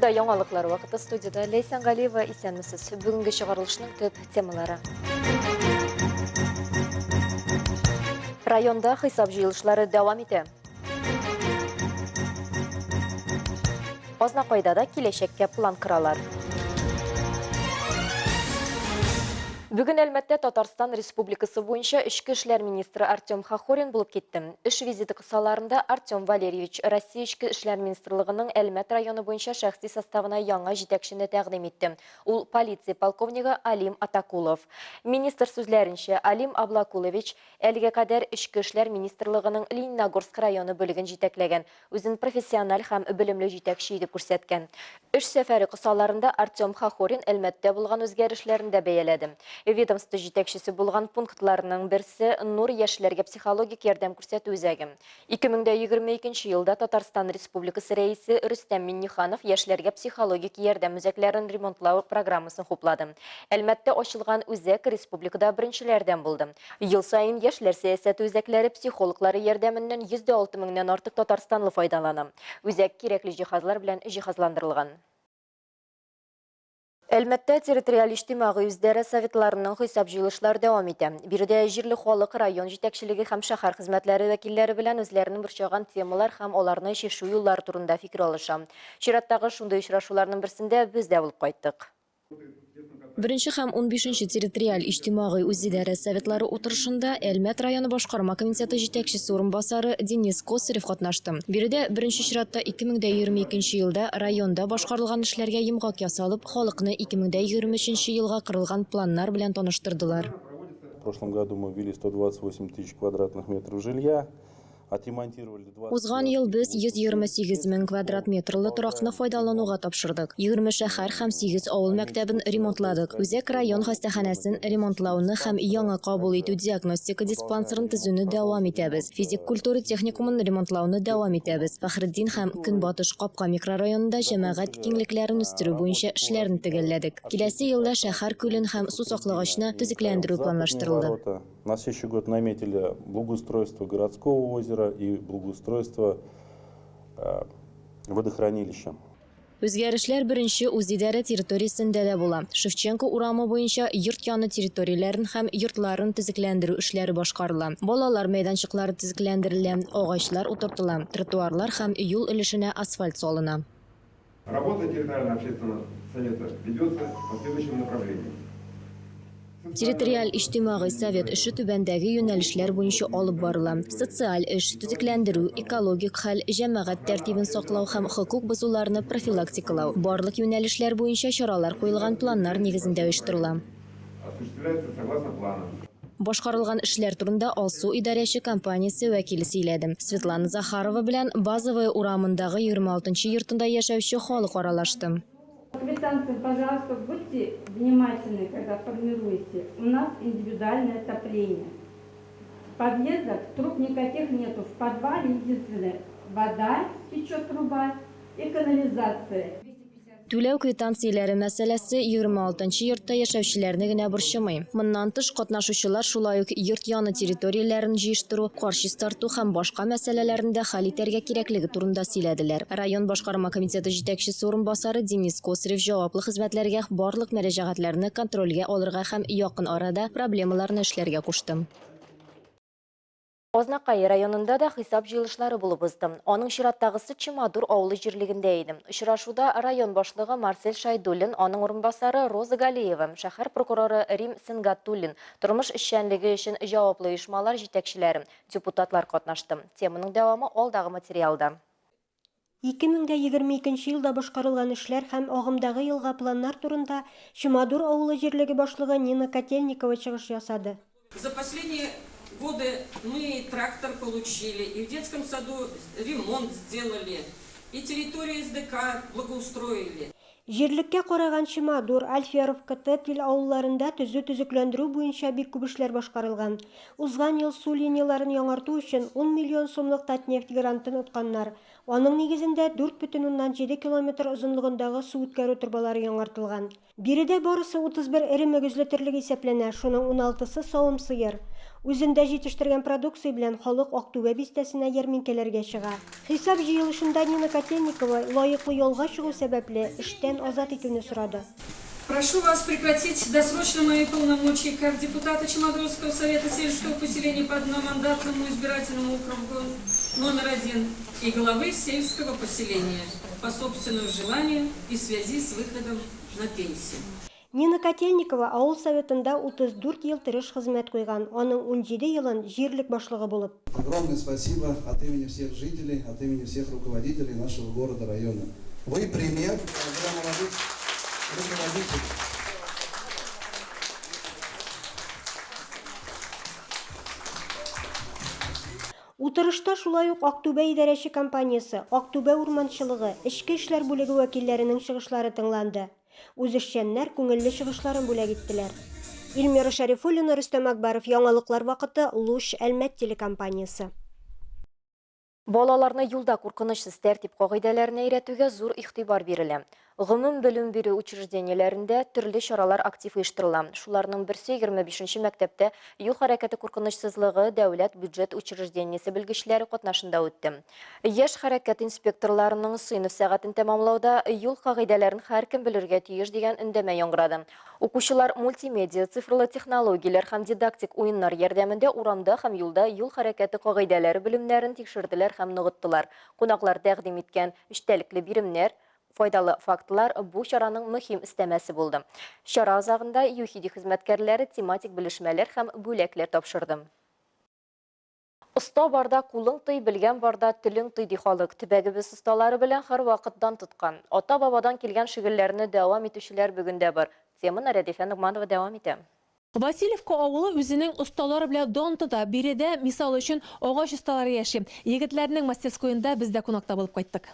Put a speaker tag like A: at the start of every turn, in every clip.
A: Эфирда яңалыклар вакыты, студияда Лейсан Галиева, исәнмесез. Бүгенге чыгарылышның төп темалары. Районда хисап җыелышлары дәвам итә. Азнакайда киләчәккә план коралар. Бүген Әлмәттә Татарстан Республикасы буенча Эчке эшләр министры Артем Хохорин булып китте. Эш визиты кысаларында Артем Валерьевич Россия Эчке эшләр министрлыгының Әлмәт районы буенча шәхси составына яңа җитәкчене тәкъдим итте. Ул полиция полковнигы Алим Атакулов. Министр сүзләренчә, Алим Аблакулович әлегә кадәр Эчке эшләр министрлыгының Лениногорск районы бүлеген җитәкләгән, үзен профессиональ һәм белемле җитәкче итеп күрсәткән. Эш сәфәре кысаларында Артем Хохорин Әлмәттә булган үзгәрешләрен дә бәяләде. Ведомство җитәкчесе булган пунктларның берсе Нур яшьләргә психологик ярдәм күрсәтү үзәге. 2022 елда Татарстан Республикасы рәисе Рөстәм Минниханов яшьләргә психологик ярдәм үзәкләрен ремонтлау программасын хуплады. Әлмәттә ачылган үзәк республикада беренчеләрдән булды. Ел саен яшьләр сәясәте үзәкләре психологлары ярдәменнән 106 меңнән артык татарстанлы файдалана. Үзәк кирәкле җиһазлар белән җиһазландырылган. Әлмәттә территориаль иҗтимагый үзидарә советларының хисап җыелышлары дәвам итә. Биредә җирле халык, район җитәкчелеге һәм шәһәр хезмәтләре вәкилләре белән үзләренең борчыган темалар һәм аларны чишү юллары турында фикер алыша. Чираттагы шундый очрашуларның берсендә без дә булып кайттык. Беренче һәм 15-нче территориаль иҗтимагый үзидарә советлары утырышында Әлмәт районы башкарма комитеты җитәкчесе урынбасары Денис Косарев катнашты. Биредә беренче чиратта 2022 елда районда башкарылган эшләргә йомгак ясалып, халыкны 2023 елга корылган планнар белән таныштырдылар.
B: В прошлом году мы ввели 128 тысяч квадратных метров жилья.
A: Узган ел без 128 мең квадрат метрлы торакны файдалануга тапшырдык. 20 шәһәр һәм 8 авыл мәктәбен ремонтладык. Үзәк район хастаханәсен ремонтлауны һәм яңа кабул итү диагностика диспансерын төзүне дәвам итәбез. Физик культура техникумын ремонтлауны дәвам итәбез. Фәхреддин һәм Көнбатыш Капка микрорайонында җәмәгать киңлекләрен үстерү буенча эшләрне төгәлләдек. Киләсе елда шәһәр күлен һәм су саклагычны төзекләндерү планлаштырылды.
B: На следующий год наметили благоустройство городского озера и благоустройство водохранилища.
A: Үзгәрешләр беренче үзидарә территориясендә дә була. Шевченко урамы буенча йорт яны территорияләрен һәм йортларын төзекләндерү эшләре башкарыла. Балалар мәйданчыклары төзекләндерелә, агачлар утыртыла, тротуарлар һәм юл өлешенә асфальт салына.
C: Работа территориального общественного совета ведется по следующим направлениям.
A: Территориаль иҗтимагый совет эше түбәндәге юнәлешләр буенча алып барыла. Социаль эш, төзекләндерү, экологик хәл, җәмәгать тәртибен саклау һәм хокук бозуларны профилактикалау. Барлык юнәлешләр буенча чаралар куелган планнар нигезендә оештырыла.
C: Осуществляется согласно плану.
A: Башкарылган эшләр турында Алсу идарәче компаниясе вәкиле сөйләде. Светлана Захарова белән базовая урамындагы 26-нчы йортында яшәүче халык аралашты.
D: Квитанции, пожалуйста, будьте внимательны, когда формируете. У нас индивидуальное отопление. В подъездах труб никаких нету. В подвале единственное вода течет, труба и канализация.
A: Түләү квитанцияләре мәсьәләсе 26-нчы йортта яшәүчеләрне генә борчымый. Моннан тыш катнашучылар шулай ук йорт яны территорияләрен җыештыру, каршы тарту һәм башка мәсьәләләрендә хәл итәргә кирәклеге турында сөйләделәр. Район башкарма комитеты җитәкчесе урынбасары Денис Косарев җаваплы хезмәтләргә барлык мөрәҗәгатьләрне контрольгә алырга һәм якын арада проблемаларны эшләргә кушты. Азнакай районында да хисап җыелышлары булып узды. Аның чираттагысы Чимадур авылы җирлегендә иде. Очрашуда район башлыгы Марсель Шайдуллин, аның урынбасары Роза Галиева, шәһәр прокуроры Рим Сенгатуллин, тормыш эшчәнлеге өчен җаваплы оешмалар җитәкчеләре, депутатлар катнашты. Теманың дәвамы алдагы материалда.
E: 2022 елда башкарылган эшләр һәм агымдагы елга планнар турында Чимадур авылы җирлеге башлыгы Нина Котельникова чыгыш ясады.
F: За последние годы мы трактор получили, и в детском саду ремонт сделали, и территорию СДК благоустроили.
E: Җирлеккә караган Чимадур, Альферовка, Тетвиль авылларында төзекләндерү буенча бик күп эшләр башкарылган. Узган ел су линияларын яңарту өчен 10 миллион сумлык Татнефть грантын отканнар. Оның негізінде 4,7 километр ұзынлығындағы су үткәру турбалары яңартылған. Биредә барысы 31 ире мөгезле терлек исәпләнә, шуның 16-сы савым сыер. Үзендә җитештергән продукция белән халык Актүбә бистәсенә ярминкәләргә чыга. Хисап җыелышында Нина Котельникова лаеклы ялга чыгу сәбәпле эштән азат итүне сорады.
F: Прошу вас прекратить досрочно мои полномочия как депутата Чемодорского совета сельского поселения по одномандатному избирательному округу номер 1 и главы сельского поселения по собственному желанию и в связи с выходом на пенсию.
E: Нина Котельникова авыл советында 34 ел тырыш хезмәт куйган, аның 17 елын җирлек башлыгы булып.
G: Огромное спасибо от имени всех жителей, от имени всех руководителей нашего города, района. Вы пример для молодых руководителей.
E: Утырышта шулай ук Актүбә идарәче компаниясе, Актүбә урманчылыгы, Эчке эшләр бүлеге вәкилләренең чыгышлары тыңланды. Үзешчәннәр күңелле чыгышларын бүләк иттеләр. Илмира Шәрифуллина, Рөстәм Акбаров, яңалыклар вакыты, Луч Әлмәт телекомпаниясе.
A: Балаларны юлда куркынычсыз тәртип кагыйдәләренә өйрәтүгә зур игътибар бирелә. Гомум белем бирү учреждениеләрендә төрле чаралар актив оештырыла. Шуларның берсе 25-нче мәктәптә юл хәрәкәте куркынычсызлыгы дәүләт бюджет учреждениесе белгечләре катнашында үтте. Яшь хәрәкәт инспекторларының сыйныф сәгатен тәмамлауда юл кагыйдәләрен һәркем белергә тиеш дигән өндәмә яңгырады. Укучылар мультимедиа, цифрлы технологияләр һәм дидактик уеннар ярдәмендә урамда һәм юлда юл хәрәкәте кагыйдәләре белемнәрен тикшерделәр һәм ныгыттылар. Кунаклар тәкъдим иткән эчтәлекле биремнәр, файдалы фактлар бу чараның мөһим истәмәсе булды. Чара азагында ЮХИДИ хезмәткәрләре тематик белешмәләр һәм бүләкләр тапшырды. Оста барда кулың тый, белгән барда телең тый ди халык. Төбәгебез осталары белән һәр вакыттан тоткан. Ата-бабадан килгән шигырьләрне дәвам итүчеләр бүгендә бар. Теманы Рәдифә Нугманова дәвам итә.
H: Васильевка авылы үзенең осталары белән дан тота. Биредә мисал өчен агач осталары яши. Егетләрнең мастерскойында без дә кунакта булып кайттык.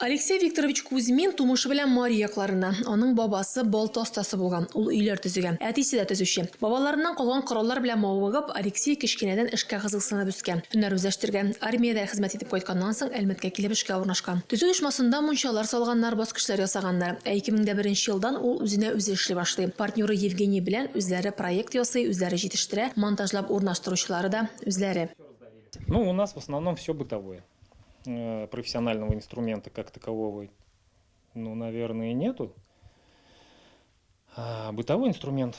H: Алексей Викторович Кузьмин тумышы белән Мария якларына. Аның бабасы балта остасы булган. Ул өйләр төзегән. Әтисе дә төзүче. Бабаларыннан калган кораллар белән мавыгып, Алексей кечкенәдән эшкә кызыксынып үскән. Һөнәр үзләштергән. Армиядә хезмәт итеп кайтканнан соң Әлмәткә килеп эшкә урнашкан. Төзү оешмасында мунчалар салганнар, баскычлар ясаганнар. 2001 елдан ул үзенә үзе эшли башлый. Партнеры Евгений белән үзләре проект ясый, үзләре җитештерә, монтажлап урнаштыручылары да үзләре.
I: Ну, у нас в основном все бытовое. Профессионального инструмента как такового, ну, наверное, нету. Бытовой инструмент.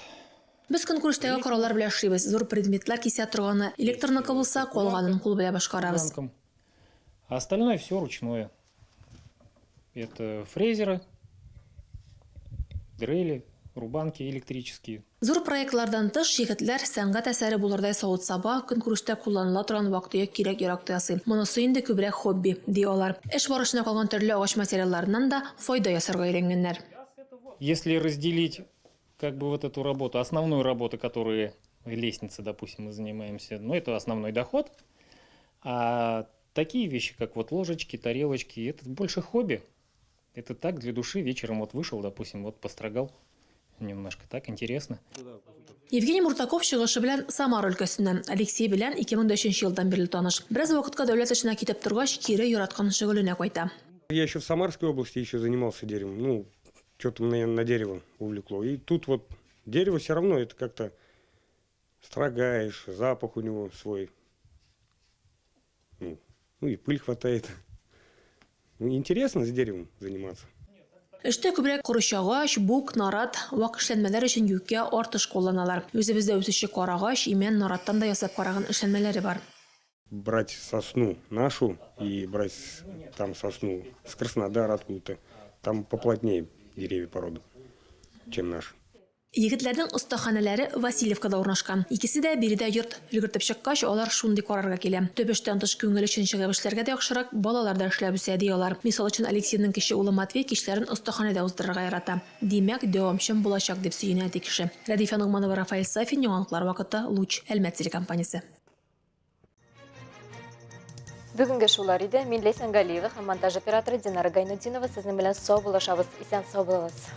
H: Без конкурстагы кораллар белән эшлибез. Зур предметлар кисә торганы, электроника булса, калганын кул белән башкарабыз.
I: А остальное все ручное. Это фрезеры, дрели, рубанки электрические.
H: Зур проектлардан тыш егетләр сәнгать әсәре булырдай савыт-саба конкурста кулланыла торган вакытыя кирәк-яракты ясый. Монысы инде күбрәк хобби, ди алар. Эш барышына калган төрле агач материалларыннан да файда ясарга өйрәнгәннәр.
I: Если разделить как бы вот эту работу, основную работу, которую лестницы, допустим, мы занимаемся, ну, это основной доход. А такие вещи, как вот ложечки, тарелочки, это больше хобби. Это так для души. Вечером вот вышел, допустим, вот построгал. Немножко так интересно.
H: Евгений Муртаков чыгышы белән Самар өлкәсеннән, Алексей белән 2003 елдан бирле таныш. Бераз вакытка дәүләт эшенә китеп торгач, кире яраткан шөгыленә кайта.
J: Я еще в Самарской области еще занимался деревом. Ну, что-то меня на дерево увлекло. И тут вот дерево все равно это как-то строгаешь, запах у него свой. Ну и пыль хватает. Ну, интересно с деревом заниматься.
H: Эштә күбрәк корычагач, бук, нарат, вак эшләнмәләр өчен юкә, артыш кулланалар. Үзебездә үсүче карагач, имән, нараттан да ясап караган эшләнмәләре бар.
J: Брать сосну нашу и брать там сосну с Краснодара откуда-то. Там поплотнее деревья породы, чем наши.
H: Егетләрнең остаханәләре Васильевкада урнашкан. Икесе дә биредә йорт өлгертеп чыккач, алар шундый карарга килә. Төбештән тыш күңел өчен чыгып эшләргә дә яхшырак, балалар да эшләп үсә ди алар. Мисал өчен Алексейның кече улы Матвей кичләрен остаханәдә уздырырга ярата. Димәк, дәвамчан булачак дип сөенә ди кеше. Рәдифә Нугманова, Рафаэль Сафин, яңалыклар вакыты, Луч, Әлмәт телекомпаниясе.
A: Бүгенге шулар иде. Мин Ләйсән Галиева һәм монтаж операторы Динара Гайнутдинова сезнең белән сау булышабыз. Исән сау булыгыз.